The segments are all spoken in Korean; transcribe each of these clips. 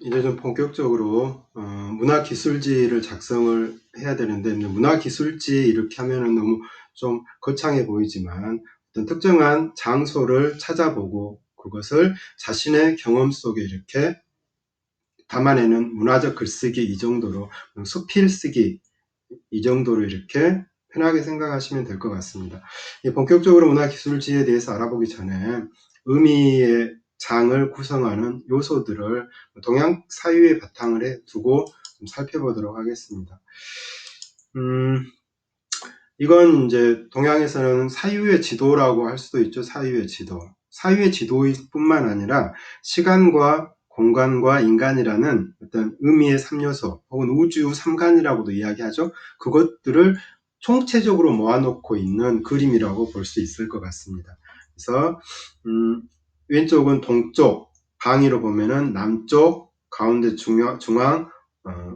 이제 좀 본격적으로 문화기술지를 작성을 해야 되는데, 문화기술지 이렇게 하면은 너무 좀 거창해 보이지만, 어떤 특정한 장소를 찾아보고 그것을 자신의 경험 속에 이렇게 담아내는 문화적 글쓰기, 이 정도로 수필쓰기, 이 정도로 이렇게 편하게 생각하시면 될 것 같습니다. 본격적으로 문화기술지에 대해서 알아보기 전에 의미의 장을 구성하는 요소들을 동양 사유에 바탕을 해 두고 좀 살펴보도록 하겠습니다. 이건 이제 동양에서는 사유의 지도라고 할 수도 있죠. 사유의 지도. 사유의 지도뿐만 아니라 시간과 공간과 인간이라는 어떤 의미의 3요소 혹은 우주 3간이라고도 이야기하죠. 그것들을 총체적으로 모아놓고 있는 그림이라고 볼 수 있을 것 같습니다. 그래서 왼쪽은 동쪽, 방위로 보면은 남쪽, 가운데 중앙,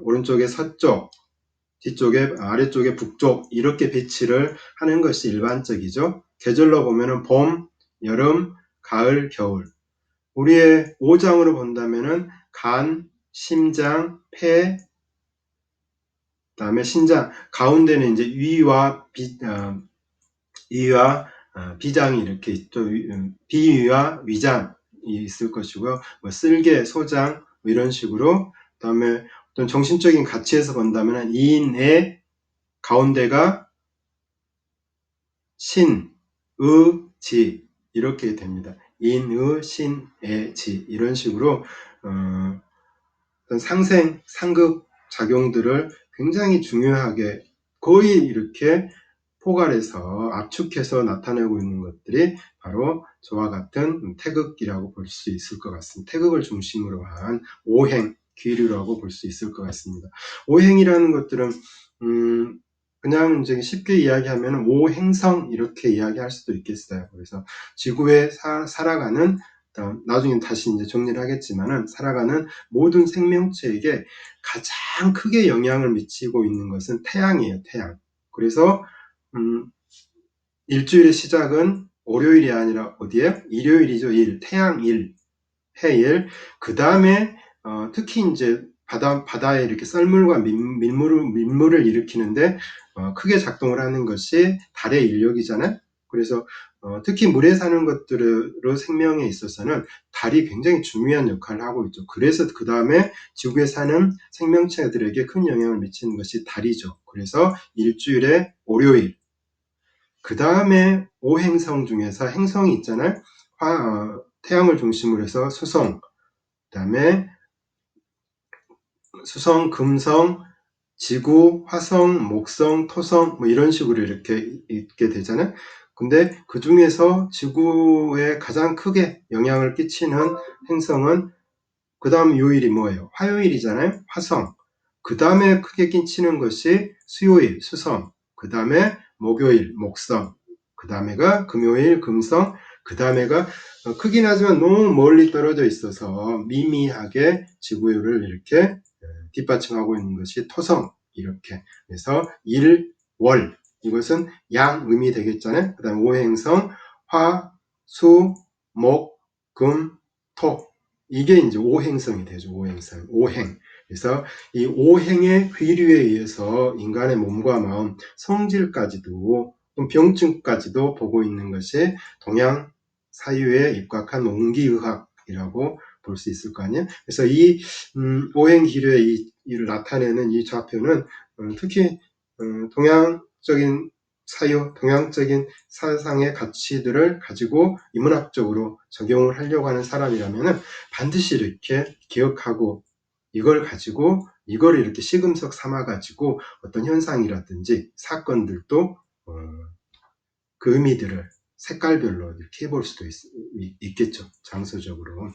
오른쪽에 서쪽, 뒤쪽에, 아래쪽에 북쪽, 이렇게 배치를 하는 것이 일반적이죠. 계절로 보면은 봄, 여름, 가을, 겨울. 우리의 오장으로 본다면은 간, 심장, 폐, 그다음에 신장, 가운데는 이제 위와 비장이 이렇게 있죠. 비위와 위장이 있을 것이고요. 뭐 쓸개, 소장, 뭐 이런 식으로. 그다음에 어떤 정신적인 가치에서 본다면 이인의 가운데가 신, 의, 지 이렇게 됩니다. 인, 의, 신, 의, 지 이런 식으로 어떤 상생, 상극 작용들을 굉장히 중요하게 거의 이렇게 포괄해서 압축해서 나타내고 있는 것들이 바로 저와 같은 태극이라고 볼 수 있을 것 같습니다. 태극을 중심으로 한 오행, 기류라고 볼 수 있을 것 같습니다. 오행이라는 것들은 그냥 이제 쉽게 이야기하면 오행성 이렇게 이야기할 수도 있겠어요. 그래서 지구에 살아가는, 나중에 다시 이제 정리를 하겠지만은, 살아가는 모든 생명체에게 가장 크게 영향을 미치고 있는 것은 태양이에요. 태양. 그래서 일주일의 시작은 월요일이 아니라 어디에요? 일요일이죠. 태양일, 해일. 그 다음에 특히 이제 바다에 이렇게 썰물과 민물을 일으키는데 크게 작동을 하는 것이 달의 인력이잖아요. 그래서 특히 물에 사는 것들로 생명에 있어서는 달이 굉장히 중요한 역할을 하고 있죠. 그래서 그 다음에 지구에 사는 생명체들에게 큰 영향을 미치는 것이 달이죠. 그래서 일주일에 월요일, 그 다음에 오행성 중에서 행성이 있잖아요. 태양을 중심으로 해서 수성, 그 다음에 수성, 금성, 지구, 화성, 목성, 토성 뭐 이런 식으로 이렇게 있게 되잖아요. 근데 그 중에서 지구에 가장 크게 영향을 끼치는 행성은 그 다음 요일이 뭐예요? 화요일이잖아요. 화성. 그 다음에 크게 끼치는 것이 수요일, 수성. 그 다음에 목요일, 목성. 그 다음에가 금요일, 금성. 그 다음에가 크긴 하지만 너무 멀리 떨어져 있어서 미미하게 지구를 이렇게 뒷받침하고 있는 것이 토성. 이렇게. 그래서 일, 월. 이것은 양 의미 되겠잖아요. 그 다음에 오행성, 화, 수, 목, 금, 토. 이게 이제 오행성이 되죠. 오행성. 오행. 그래서 이 오행의 귀류에 의해서 인간의 몸과 마음, 성질까지도, 병증까지도 보고 있는 것이 동양 사유에 입각한 옹기의학이라고 볼 수 있을 거 아니에요. 그래서 이 오행 기류의 이를 나타내는 이 좌표는 특히 동양적인 사유, 동양적인 사상의 가치들을 가지고 인문학적으로 적용을 하려고 하는 사람이라면 반드시 이렇게 기억하고 이걸 가지고 이걸 이렇게 시금석 삼아 가지고 어떤 현상이라든지 사건들도 그 의미들을 색깔별로 이렇게 해볼 수도 있겠죠. 장소적으로.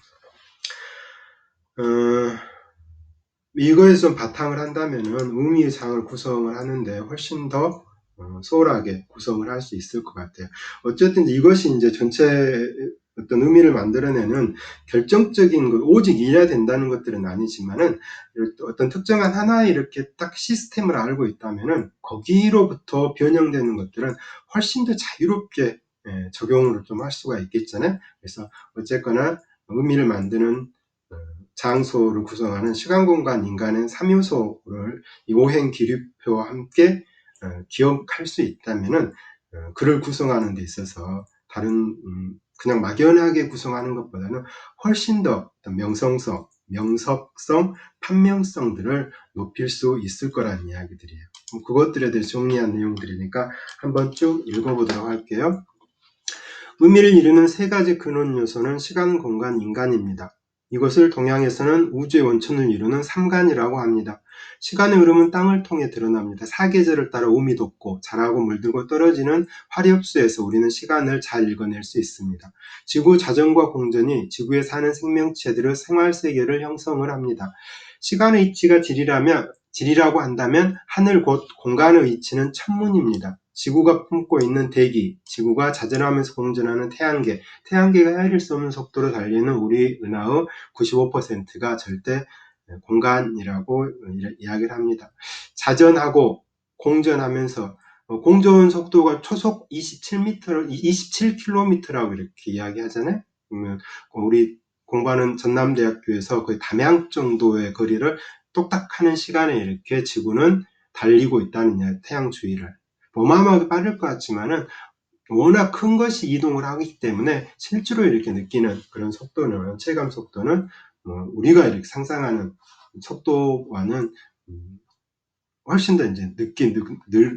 이거에 좀 바탕을 한다면은 의미의 장을 구성을 하는데 훨씬 더 소홀하게 구성을 할 수 있을 것 같아요. 어쨌든 이것이 이제 전체 어떤 의미를 만들어내는 결정적인 것, 오직 이래야 된다는 것들은 아니지만은 어떤 특정한 하나의 이렇게 딱 시스템을 알고 있다면은 거기로부터 변형되는 것들은 훨씬 더 자유롭게 적용을 좀 할 수가 있겠잖아요. 그래서 어쨌거나 의미를 만드는 장소를 구성하는 시간, 공간, 인간의 3요소를 이 오행 기류표와 함께 기억할 수 있다면은 글을 구성하는 데 있어서 다른 그냥 막연하게 구성하는 것보다는 훨씬 더 명성성, 명석성, 판명성들을 높일 수 있을 거라는 이야기들이에요. 그것들에 대해 정리한 내용들이니까 한번 쭉 읽어보도록 할게요. 의미를 이루는 세 가지 근원 요소는 시간, 공간, 인간입니다. 이것을 동양에서는 우주의 원천을 이루는 삼간이라고 합니다. 시간의 흐름은 땅을 통해 드러납니다. 사계절을 따라 음이 돋고 자라고 물들고 떨어지는 화력수에서 우리는 시간을 잘 읽어낼 수 있습니다. 지구 자전과 공전이 지구에 사는 생명체들의 생활세계를 형성을 합니다. 시간의 위치가 질이라고 한다면 하늘 곧 공간의 위치는 천문입니다. 지구가 품고 있는 대기, 지구가 자전하면서 공전하는 태양계, 태양계가 헤아릴 수 없는 속도로 달리는 우리 은하의 95%가 절대 공간이라고 이야기를 합니다. 자전하고 공전하면서 공전 속도가 초속 27km라고 이렇게 이야기하잖아요. 그러면 우리 공부하는 전남대학교에서 거의 담양 정도의 거리를 똑딱하는 시간에 이렇게 지구는 달리고 있다는 태양 주위를. 어마어마하게 빠를 것 같지만은 워낙 큰 것이 이동을 하기 때문에 실제로 이렇게 느끼는 그런 속도는, 체감 속도는 우리가 이렇게 상상하는 속도와는 훨씬 더 이제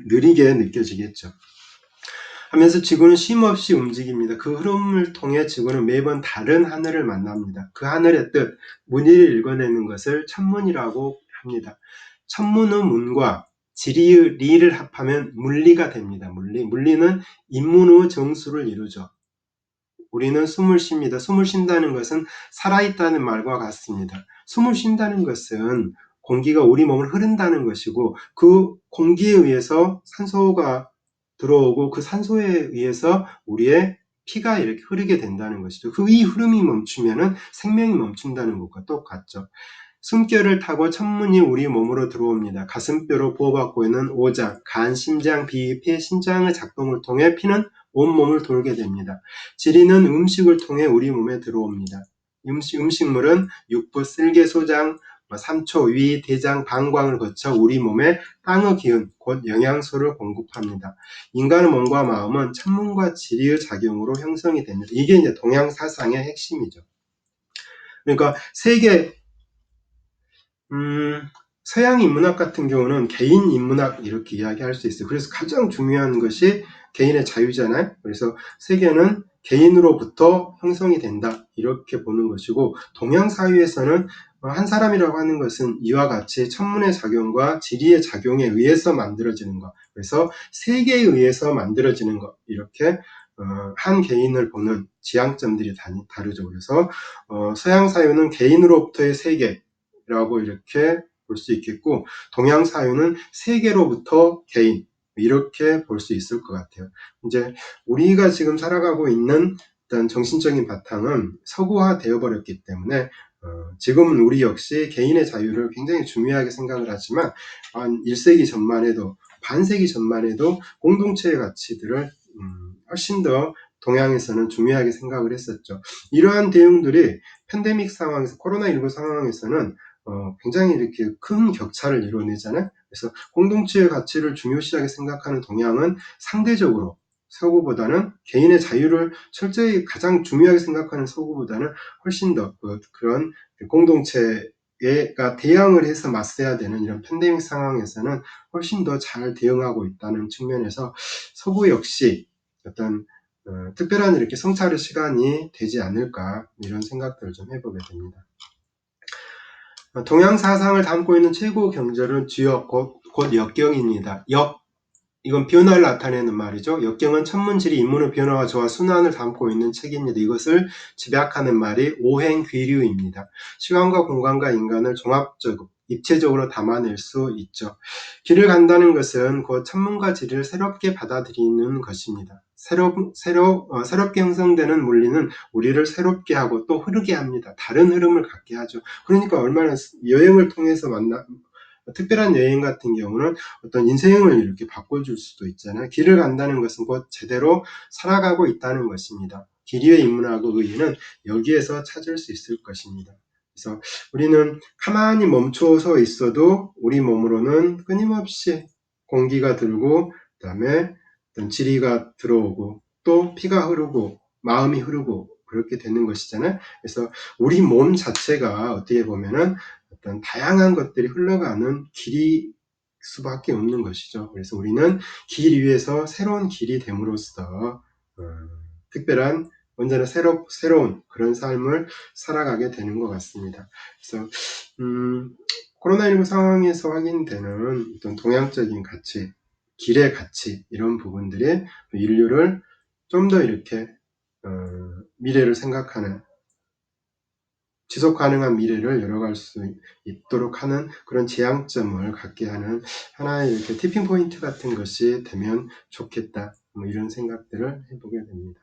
느리게 느껴지겠죠. 하면서 지구는 쉼없이 움직입니다. 그 흐름을 통해 지구는 매번 다른 하늘을 만납니다. 그 하늘의 뜻, 무늬를 읽어내는 것을 천문이라고 합니다. 천문은 문과 지리의 리를 합하면 물리가 됩니다. 물리는 인문의 정수를 이루죠. 우리는 숨을 쉽니다. 숨을 쉰다는 것은 살아있다는 말과 같습니다. 숨을 쉰다는 것은 공기가 우리 몸을 흐른다는 것이고 그 공기에 의해서 산소가 들어오고 그 산소에 의해서 우리의 피가 이렇게 흐르게 된다는 것이죠. 그 이 흐름이 멈추면은 생명이 멈춘다는 것과 똑같죠. 숨결을 타고 천문이 우리 몸으로 들어옵니다. 가슴뼈로 보호받고 있는 오장, 간, 심장, 비, 폐, 신장의 작동을 통해 피는 온몸을 돌게 됩니다. 지리는 음식을 통해 우리 몸에 들어옵니다. 음식물은 육부, 쓸개, 소장, 삼초, 위, 대장, 방광을 거쳐 우리 몸에 땅의 기운, 곧 영양소를 공급합니다. 인간의 몸과 마음은 천문과 지리의 작용으로 형성이 됩니다. 이게 이제 동양 사상의 핵심이죠. 그러니까 세계 서양 인문학 같은 경우는 개인 인문학 이렇게 이야기할 수 있어요. 그래서 가장 중요한 것이 개인의 자유잖아요. 그래서 세계는 개인으로부터 형성이 된다 이렇게 보는 것이고, 동양 사회에서는 한 사람이라고 하는 것은 이와 같이 천문의 작용과 지리의 작용에 의해서 만들어지는 것, 그래서 세계에 의해서 만들어지는 것, 이렇게 한 개인을 보는 지향점들이 다르죠. 그래서 서양 사회는 개인으로부터의 세계 라고 이렇게 볼 수 있겠고, 동양 사회는 세계로부터 개인 이렇게 볼 수 있을 것 같아요. 이제 우리가 지금 살아가고 있는 일단 정신적인 바탕은 서구화 되어 버렸기 때문에 지금은 우리 역시 개인의 자유를 굉장히 중요하게 생각을 하지만 한 1세기 전만 해도, 반세기 전만 해도 공동체의 가치들을 훨씬 더 동양에서는 중요하게 생각을 했었죠. 이러한 대응들이 팬데믹 상황에서, 코로나19 상황에서는 굉장히 이렇게 큰 격차를 이뤄내잖아요. 그래서 공동체의 가치를 중요시하게 생각하는 동양은 상대적으로 서구보다는, 개인의 자유를 철저히 가장 중요하게 생각하는 서구보다는 훨씬 더 그런 공동체가 대응을 해서 맞서야 되는 이런 팬데믹 상황에서는 훨씬 더 잘 대응하고 있다는 측면에서 서구 역시 어떤 특별한 이렇게 성찰의 시간이 되지 않을까, 이런 생각들을 좀 해보게 됩니다. 동양 사상을 담고 있는 최고 경전은 주역, 곧 역경입니다. 이건 변화를 나타내는 말이죠. 역경은 천문지리 인문의 변화와 조화, 순환을 담고 있는 책입니다. 이것을 집약하는 말이 오행귀류입니다. 시간과 공간과 인간을 종합적으로, 입체적으로 담아낼 수 있죠. 길을 간다는 것은 곧 천문과 지리를 새롭게 받아들이는 것입니다. 새롭게 형성되는 물리는 우리를 새롭게 하고 또 흐르게 합니다. 다른 흐름을 갖게 하죠. 그러니까 얼마나 여행을 통해서 특별한 여행 같은 경우는 어떤 인생을 이렇게 바꿔줄 수도 있잖아요. 길을 간다는 것은 곧 제대로 살아가고 있다는 것입니다. 길이의 인문학의 의의는 여기에서 찾을 수 있을 것입니다. 그래서 우리는 가만히 멈춰서 있어도 우리 몸으로는 끊임없이 공기가 들고, 그 다음에 어떤 지리가 들어오고, 또 피가 흐르고, 마음이 흐르고, 그렇게 되는 것이잖아요. 그래서 우리 몸 자체가 어떻게 보면은 어떤 다양한 것들이 흘러가는 길이 수밖에 없는 것이죠. 그래서 우리는 길 위에서 새로운 길이 됨으로써 특별한, 언제나 새로운 그런 삶을 살아가게 되는 것 같습니다. 그래서 코로나19 상황에서 확인되는 어떤 동양적인 가치, 길의 가치, 이런 부분들이 인류를 좀 더 이렇게 미래를 생각하는, 지속 가능한 미래를 열어갈 수 있도록 하는 그런 지향점을 갖게 하는 하나의 이렇게 티핑 포인트 같은 것이 되면 좋겠다, 뭐 이런 생각들을 해보게 됩니다.